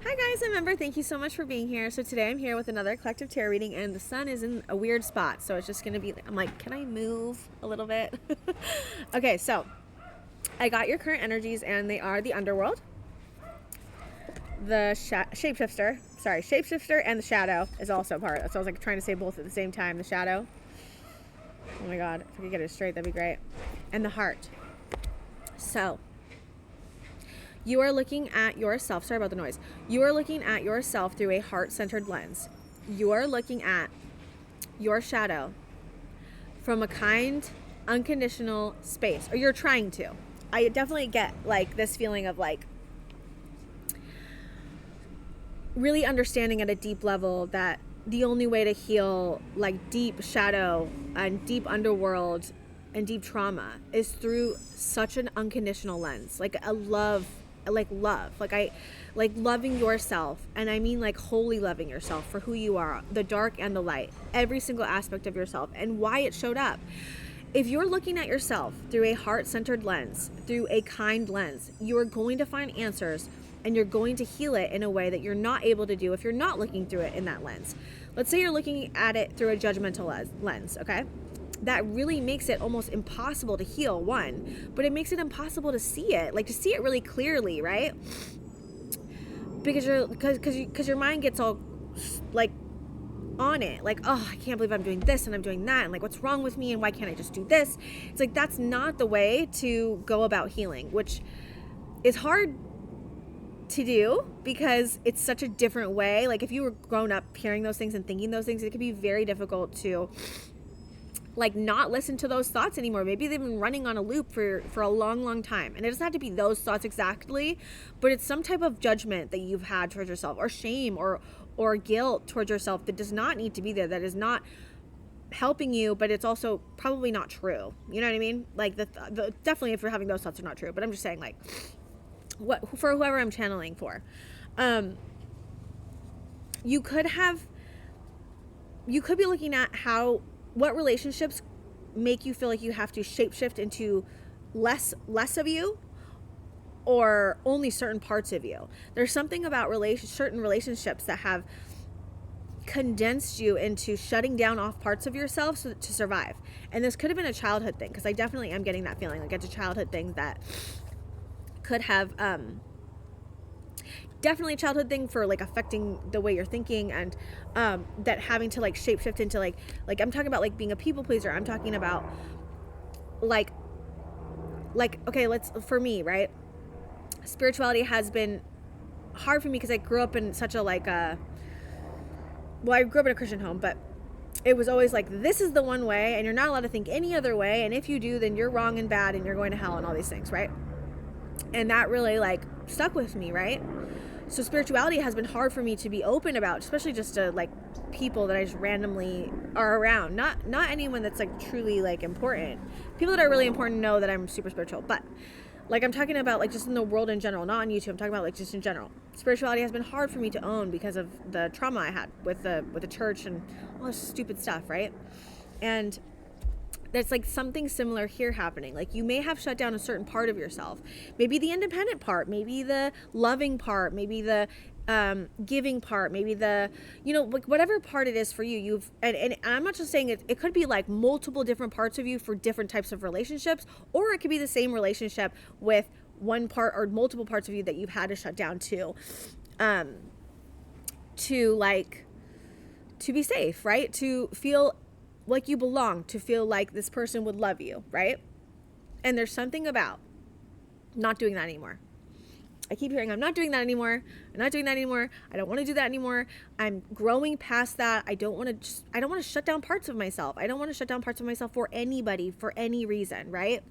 Hi guys, I'm Ember. Thank you so much for being here. So today I'm here with another collective tarot reading, and the sun is in a weird spot, so it's just gonna be, I'm like, can I move a little bit? Okay, so I got your current energies, and they are the underworld, the shapeshifter, and the shadow is also part. So I was like trying to say both at the same time. The shadow. Oh my god, if I could get it straight, that'd be great. And the heart. So you are looking at yourself. Sorry about the noise. You are looking at yourself through a heart-centered lens. You are looking at your shadow from a kind, unconditional space, or you're trying to. I definitely get like this feeling of like really understanding at a deep level that the only way to heal like deep shadow and deep underworld and deep trauma is through such an unconditional lens, like a love, like loving yourself. And I mean like wholly loving yourself for who you are, the dark and the light, every single aspect of yourself and why it showed up. If you're looking at yourself through a heart-centered lens, through a kind lens, you are going to find answers, and you're going to heal it in a way that you're not able to do if you're not looking through it in that lens. Let's say you're looking at it through a judgmental lens, okay? That really makes it almost impossible to heal, one, but it makes it impossible to see it, like to see it really clearly, right? Because your mind gets all like on it, like, oh, I can't believe I'm doing this and I'm doing that, and like, what's wrong with me, and why can't I just do this? It's like, that's not the way to go about healing, which is hard to do because it's such a different way. Like if you were grown up hearing those things and thinking those things, it could be very difficult to like not listen to those thoughts anymore. Maybe they've been running on a loop for a long time, and it doesn't have to be those thoughts exactly, but it's some type of judgment that you've had towards yourself, or shame or guilt towards yourself that does not need to be there, that is not helping you, but it's also probably not true. You know what I mean? Like the definitely if you're having those thoughts are not true, but I'm just saying like what for whoever I'm channeling for. You could be looking at what relationships make you feel like you have to shapeshift into less of you, or only certain parts of you. There's something about certain relationships that have condensed you into shutting down off parts of yourself to survive. And this could have been a childhood thing, because I definitely am getting that feeling like it's a childhood thing that could have definitely a childhood thing for like affecting the way you're thinking, and that having to like shapeshift into like I'm talking about like being a people pleaser. I'm talking about like okay, for me, right, spirituality has been hard for me because I grew up in such a I grew up in a Christian home, but it was always like, this is the one way and you're not allowed to think any other way, and if you do, then you're wrong and bad and you're going to hell and all these things, right? And that really like stuck with me, right? So spirituality has been hard for me to be open about, especially just to like people that I just randomly are around. Not anyone that's like truly like important. People that are really important know that I'm super spiritual, but like I'm talking about like just in the world in general, not on YouTube. I'm talking about like just in general. Spirituality has been hard for me to own because of the trauma I had with the church and all this stupid stuff, right? And there's like something similar here happening. Like you may have shut down a certain part of yourself, maybe the independent part, maybe the loving part, maybe the giving part, maybe the, like whatever part it is for you, and I'm not just saying it could be like multiple different parts of you for different types of relationships, or it could be the same relationship with one part or multiple parts of you that you've had to shut down to be safe, right? To feel like you belong, to feel like this person would love you, right? And there's something about not doing that anymore. I keep hearing, I'm not doing that anymore. I'm not doing that anymore. I don't want to do that anymore. I'm growing past that. I don't want to shut down parts of myself. I don't want to shut down parts of myself for anybody, for any reason, right?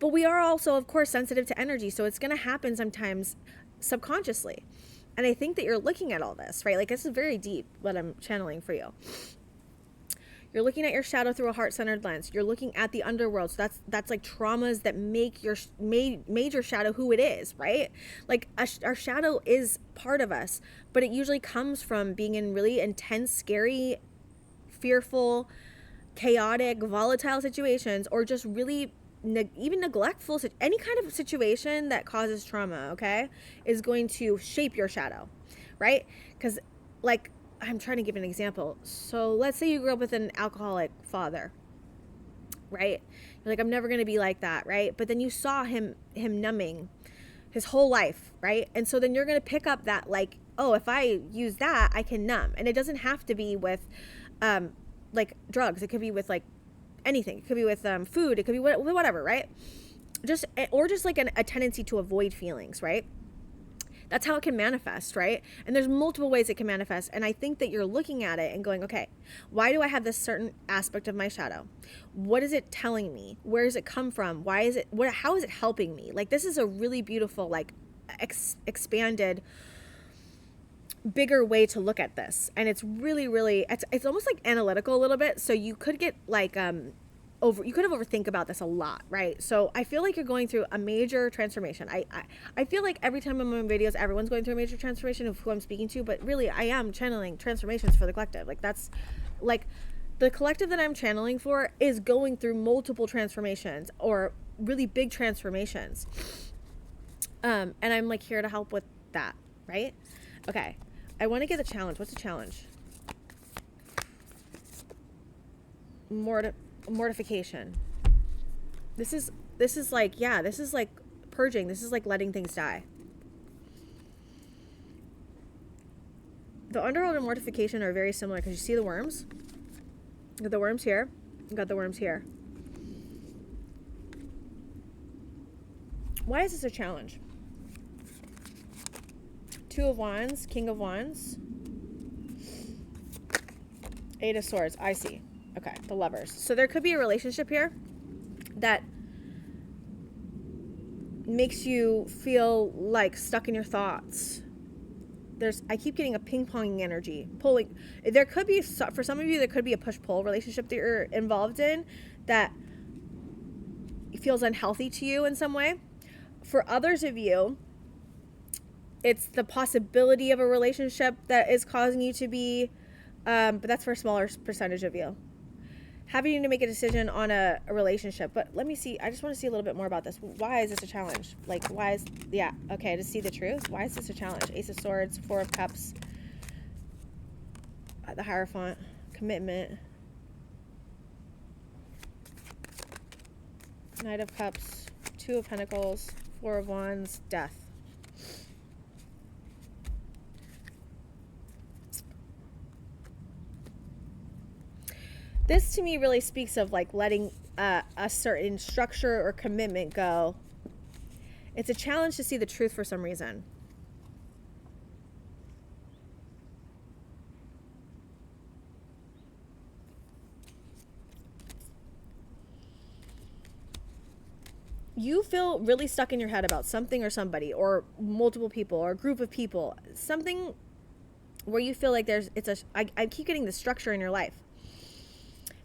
But we are also, of course, sensitive to energy. So it's going to happen sometimes subconsciously. And I think that you're looking at all this, right? Like this is very deep what I'm channeling for you. You're looking at your shadow through a heart-centered lens. You're looking at the underworld. So that's like traumas that make your major shadow who it is, right? Like our shadow is part of us, but it usually comes from being in really intense, scary, fearful, chaotic, volatile situations, or just really even neglectful, any kind of situation that causes trauma, okay, is going to shape your shadow, right? Because, like, I'm trying to give an example. So let's say you grew up with an alcoholic father, right? You're like, I'm never going to be like that, right? But then you saw him numbing his whole life, right? And so then you're going to pick up that, like, oh, if I use that, I can numb. And it doesn't have to be with like drugs. It could be with like anything. It could be with food. It could be whatever, right? Just like a tendency to avoid feelings, right? That's how it can manifest, right? And there's multiple ways it can manifest. And I think that you're looking at it and going, okay, why do I have this certain aspect of my shadow? What is it telling me? Where does it come from? Why is it, how is it helping me? Like, this is a really beautiful, like, expanded, bigger way to look at this. And it's really, really, it's almost like analytical a little bit. So you could get like, you could have overthink about this a lot, right? So I feel like you're going through a major transformation. I feel like every time I'm on videos, everyone's going through a major transformation of who I'm speaking to, but really I am channeling transformations for the collective. Like, that's like the collective that I'm channeling for is going through multiple transformations or really big transformations. And I'm like here to help with that, right? Okay. I want to get the challenge. What's the challenge? Mortification. This is like, yeah, this is like purging. This is like letting things die. The underworld and mortification are very similar because you see the worms. You got the worms here. You got the worms here. Why is this a challenge? Two of Wands, King of Wands, Eight of Swords. I see. Okay, the Lovers. So there could be a relationship here that makes you feel like stuck in your thoughts. I keep getting a ping-ponging energy, pulling. There could be, for some of you, there could be a push-pull relationship that you're involved in that feels unhealthy to you in some way. For others of you, it's the possibility of a relationship that is causing you to be, but that's for a smaller percentage of you. Having to make a decision on a relationship. But let me see. I just want to see a little bit more about this. Why is this a challenge? Like, why is, yeah, okay, to see the truth. Why is this a challenge? Ace of Swords, Four of Cups, the Hierophant, commitment, Knight of Cups, Two of Pentacles, Four of Wands, Death. This to me really speaks of like letting a certain structure or commitment go. It's a challenge to see the truth for some reason. You feel really stuck in your head about something or somebody or multiple people or a group of people. Something where you feel like I keep getting the structure in your life.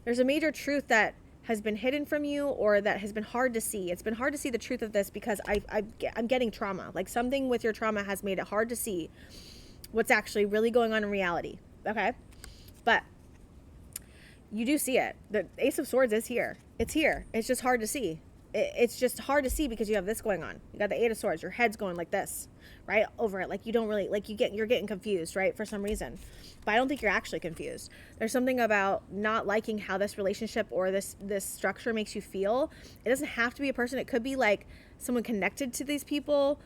There's a major truth that has been hidden from you or that has been hard to see. It's been hard to see the truth of this because I'm getting trauma. Like, something with your trauma has made it hard to see what's actually really going on in reality. Okay? But you do see it. The Ace of Swords is here. It's here. It's just hard to see. It's just hard to see because you have this going on. You got the Eight of Swords. Your head's going like this, right? Over it. Like, you don't really, like, you're getting confused, right? For some reason. But I don't think you're actually confused. There's something about not liking how this relationship or this structure makes you feel. It doesn't have to be a person. It could be like someone connected to these people.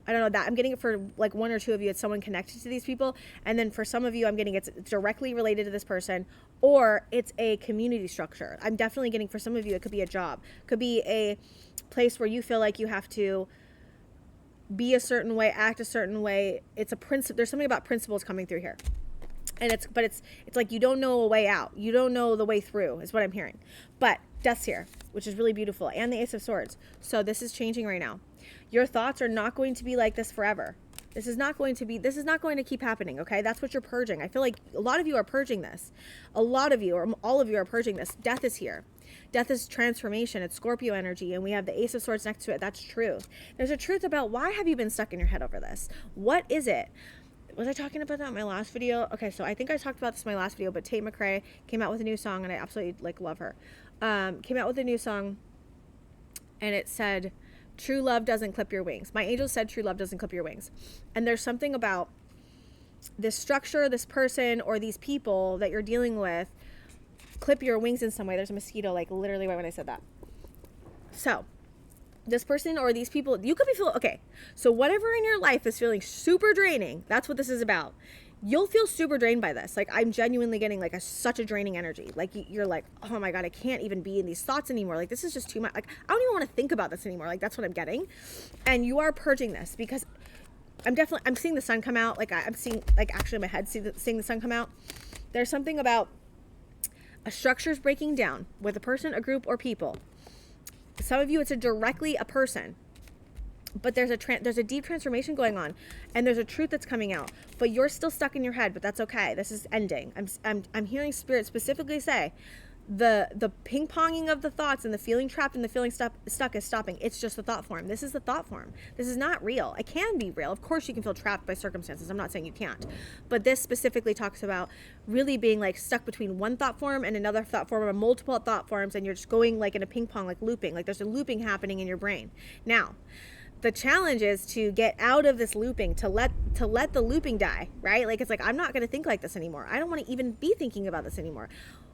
I don't know that. I'm getting it for like one or two of you. It's someone connected to these people. And then for some of you, I'm getting it's directly related to this person, or it's a community structure. I'm definitely getting for some of you, it could be a job. Could be a place where you feel like you have to be a certain way, act a certain way. It's a principle. There's something about principles coming through here. And it's like you don't know a way out. You don't know the way through is what I'm hearing. But Death's here, which is really beautiful. And the Ace of Swords. So this is changing right now. Your thoughts are not going to be like this forever. This is not going to keep happening, okay? That's what you're purging. I feel like a lot of you are purging this. A lot of you, or all of you, are purging this. Death is here. Death is transformation. It's Scorpio energy, and we have the Ace of Swords next to it. That's truth. There's a truth about why have you been stuck in your head over this? What is it? Was I talking about that in my last video? Okay, so I think I talked about this in my last video, but Tate McRae came out with a new song, and I absolutely love her. Came out with a new song and it said, true love doesn't clip your wings. My angel said true love doesn't clip your wings. And there's something about this structure, this person, or these people that you're dealing with clip your wings in some way. There's a mosquito like literally right when I said that. So this person or these people, you could be feeling, okay, so whatever in your life is feeling super draining, that's what this is about. You'll feel super drained by this. Like, I'm genuinely getting like such a draining energy. Like, you're like, oh my God, I can't even be in these thoughts anymore. Like, this is just too much. Like, I don't even want to think about this anymore. Like, that's what I'm getting. And you are purging this because I'm seeing the sun come out. Like, I'm seeing, like, actually in my head, seeing the sun come out. There's something about a structure's breaking down with a person, a group, or people. Some of you, it's directly a person. But there's a deep transformation going on, and there's a truth that's coming out. But you're still stuck in your head, but that's okay. This is ending. I'm hearing Spirit specifically say, the ping ponging of the thoughts and the feeling trapped and the feeling stuck is stopping. It's just the thought form. This is the thought form. This is not real. It can be real. Of course, you can feel trapped by circumstances. I'm not saying you can't, but this specifically talks about really being like stuck between one thought form and another thought form, or multiple thought forms, and you're just going like in a ping pong, like looping. Like there's a looping happening in your brain now. The challenge is to get out of this looping, to let the looping die, right? Like, it's like, I'm not going to think like this anymore. I don't want to even be thinking about this anymore.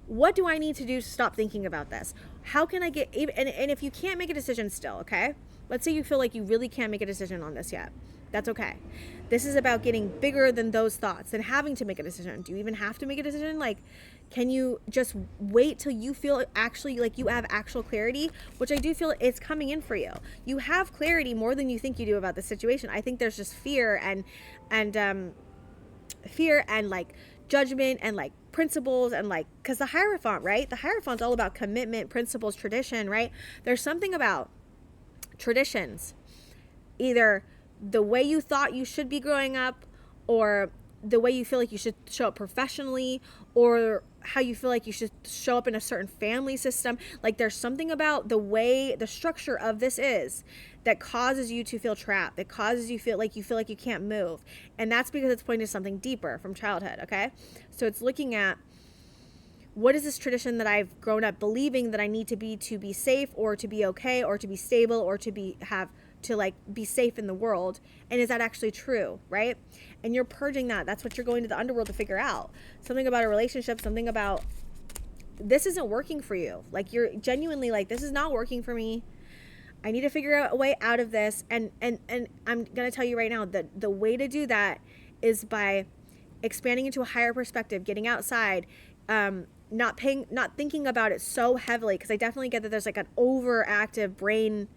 What do I need to do to stop thinking about this? How can I get, and if you can't make a decision still, okay? Let's say you feel like you really can't make a decision on this yet. That's okay. This is about getting bigger than those thoughts and having to make a decision. Do you even have to make a decision? Like, can you just wait till you feel actually like you have actual clarity, which I do feel it's coming in for you. You have clarity more than you think you do about the situation. I think there's just fear and like judgment and like principles and like, because the Hierophant, right? The Hierophant's all about commitment, principles, tradition, right? There's something about traditions, either the way you thought you should be growing up, or the way you feel like you should show up professionally, or how you feel like you should show up in a certain family system. Like, there's something about the way the structure of this is that causes you to feel trapped, that causes you feel like you can't move. And that's because it's pointing to something deeper from childhood, okay? So it's looking at, what is this tradition that I've grown up believing that I need to be safe, or to be okay, or to be stable, or to be safe in the world? And is that actually true, right? And you're purging that. That's what you're going to the underworld to figure out. Something about a relationship, something about this isn't working for you. Like, you're genuinely like, this is not working for me. I need to figure out a way out of this. And I'm going to tell you right now that the way to do that is by expanding into a higher perspective, getting outside, not thinking about it so heavily. Because I definitely get that there's like an overactive brain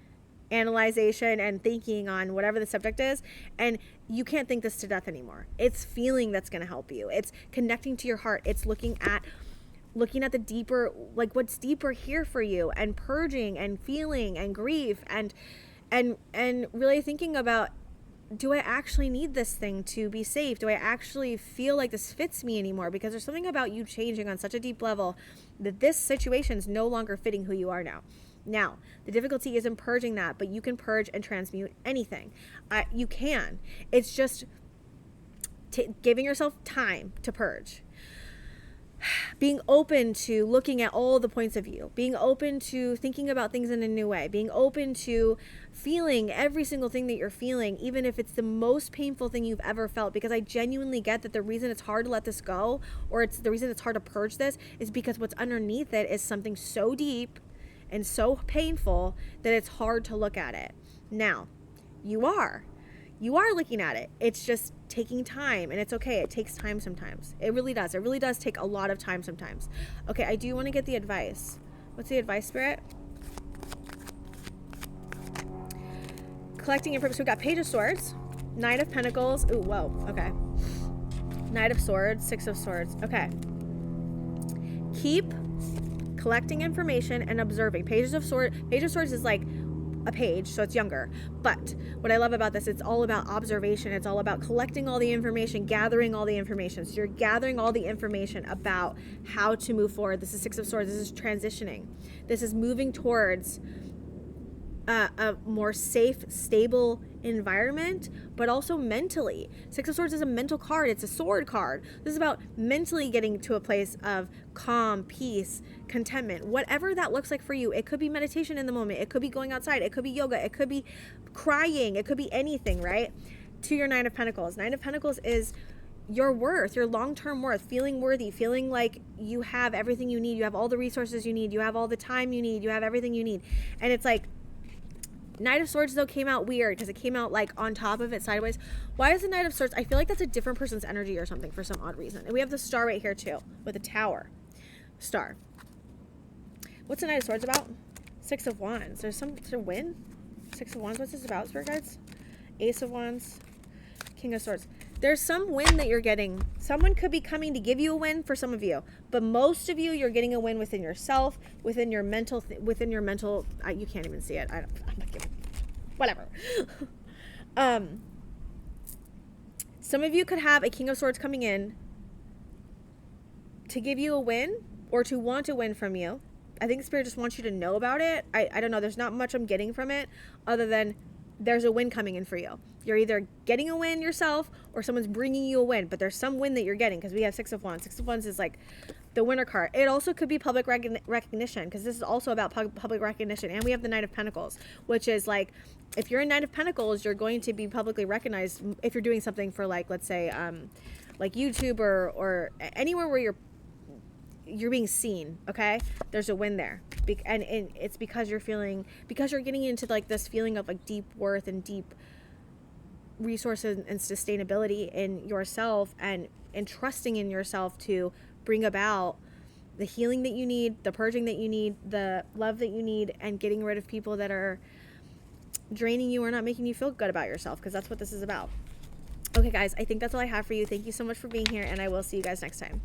analyzation and thinking on whatever the subject is, and you can't think this to death anymore. It's feeling that's going to help you. It's connecting to your heart. It's looking at the deeper, like what's deeper here for you, and purging and feeling and grief and really thinking about, do I actually need this thing to be safe? Do I actually feel like this fits me anymore? Because there's something about you changing on such a deep level that this situation is no longer fitting who you are now. Now, the difficulty isn't purging that, but you can purge and transmute anything. You can. It's just giving yourself time to purge. Being open to looking at all the points of view. Being open to thinking about things in a new way. Being open to feeling every single thing that you're feeling, even if it's the most painful thing you've ever felt. Because I genuinely get that the reason it's hard to let this go, or it's the reason it's hard to purge this, is because what's underneath it is something so deep and so painful that it's hard to look at it. Now, you are looking at it. It's just taking time, and it's okay. It takes time sometimes. It really does. It really does take a lot of time sometimes. Okay, I do want to get the advice. What's the advice, Spirit? Collecting information. So we got Page of Swords, Knight of Pentacles. Ooh, whoa. Okay. Knight of Swords, Six of Swords. Okay. Keep collecting information and observing. Page of Swords is like a page, so it's younger. But what I love about this, it's all about observation. It's all about collecting all the information, gathering all the information. So you're gathering all the information about how to move forward. This is Six of Swords. This is transitioning. This is moving towards a more safe, stable environment, but also mentally. Six of Swords is a mental card. It's a sword card. This is about mentally getting to a place of calm, peace, contentment, whatever that looks like for you. It could be meditation in the moment. It could be going outside. It could be yoga. It could be crying. It could be anything, right? To your Nine of Pentacles. Nine of Pentacles is your worth, your long-term worth, feeling worthy, feeling like you have everything you need. You have all the resources you need. You have all the time you need. You have everything you need. And it's like, Knight of Swords, though, came out weird because it came out like on top of it sideways. Why is the Knight of Swords? I feel like that's a different person's energy or something for some odd reason. And we have the star right here too with a tower. Star. What's the Knight of Swords about? Six of Wands. There's some to win. Six of Wands. What's this about, Spirit Guides? Ace of Wands. King of Swords. There's some win that you're getting. Someone could be coming to give you a win for some of you, but most of you, you're getting a win within yourself, within your mental, you can't even see it. I'm not giving, whatever. Some of you could have a King of Swords coming in to give you a win or to want a win from you. I think Spirit just wants you to know about it. I don't know. There's not much I'm getting from it other than there's a win coming in for you. You're either getting a win yourself or someone's bringing you a win, but there's some win that you're getting because we have Six of Wands. Six of Wands is like the winner card. It also could be public recognition because this is also about public recognition. And we have the Knight of Pentacles, which is like, if you're a Knight of Pentacles, you're going to be publicly recognized if you're doing something for like, let's say, like YouTube or anywhere where you're being seen. Okay, there's a win there, and it's because you're getting into like this feeling of like deep worth and deep resources and sustainability in yourself and trusting in yourself to bring about the healing that you need, the purging that you need, the love that you need, and getting rid of people that are draining you or not making you feel good about yourself, because that's what this is about. Okay guys, I think that's all I have for you. Thank you so much for being here, and I will see you guys next time.